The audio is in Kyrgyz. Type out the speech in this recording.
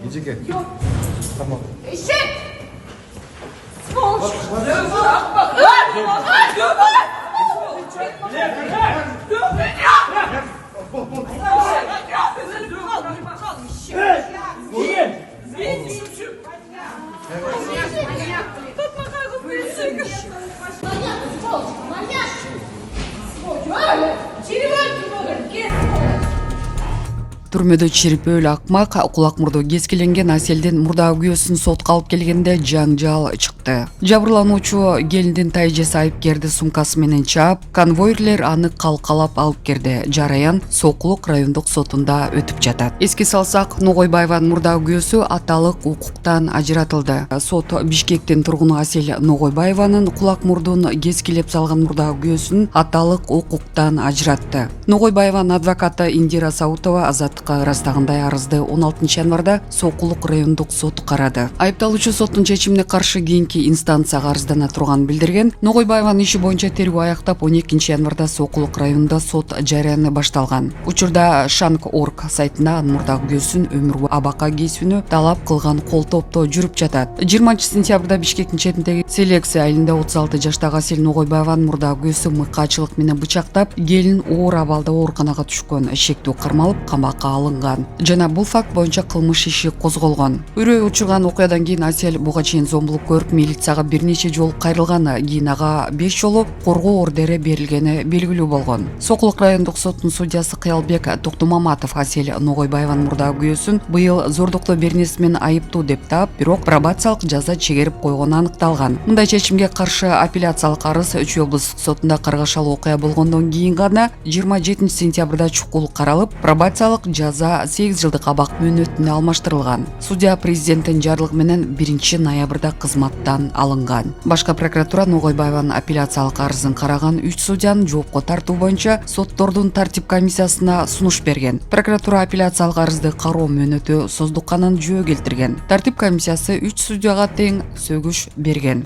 Ецеке. Tamam. Eşek! Сволочь! Түрмөдө чирипөөл акмак кулак мурду кескиленген Аселдин мурда күйөөсүн сотко алып келгенде жаңжал чыкты. Жабырлануучу келиндин тайжеси айыпкерди сумкасы менен чаап, конвойерлер аны калкалап алып кирди. Жараян Сокулук райондук сотунда өтүп жатат. Эске салсак, Ногойбаеванын мурда күйөөсү аталык укуктан ажыратылды. Сот Бишкектин тургуну Асел Ногойбаеванын кулак мурдун кескилеп салган мурда күйөөсүн аталык укуктан ажыратты. Ногойбаеванын адвокаты Индира Саутова азаттыкка ырастагандай арызды 16 январда Сокулук райондук соту карады. Айыпталуучу соттун чечимине каршы кийинки инстанцияга арыздана турганын билдирген. Ногойбаеванын иши боюнча тергөө аяктап 12 январда Сокулук районунда сот жарыяны башталган. Учурда Шанк.орг сайтында анын мурдагы күйөөсүн өмүрбой абакка кесүүнү талап кылган кол топтоо жүрүп жатат. 20 сентябрда Бишкектин четиндеги Селекция айылында 36 жаштагы Асел Ногойбаеванын мурдагы күйөөсү мыкаачылык менен бычактап, келин оор абалда ооруканага түшкөн, шектүү кармалып, камакка алынган. Жана бул факт боюнча кылмыш иши козголгон. Үрөй учурган окуядан кийин Асел буга чейин зомбулук көрүп, милицияга бир нече жолу кайрылганы, кийин ага 5 жолу коргоо ордери берилгени белгилүү болгон. Сокулук райондук соттун судьясы Кыялбек Токтомаматов Асел Ногойбаеванын мурдагы күйөөсүн быйыл зордуктоо беренеси менен айыптуу деп таап, бирок пробациялык жаза чегерип койгону аныкталган. Мындай чечимге каршы апелляциялык арыз Үчү облустук сотунда каргашалуу окуя болгондон кийин гана 27 сентябрда чукул каралып, пробациялык жаза 8 жылдык абак мөөнөтүнө алмаштырылган. Судья президенттин жарлыгы менен 1 ноябрда кызматтан алынган. Башкы прокуратура Ногойбаеванын апелляциялык арызын караган 3 судьянын жоопко тартуу боюнча соттордун тартип комиссиясына сунуш берген. Прокуратура апелляциялык арызды кароо мөөнөтү создукканын жөө келтирген. Тартип комиссиясы 3 судьяга тең сөгүш берген.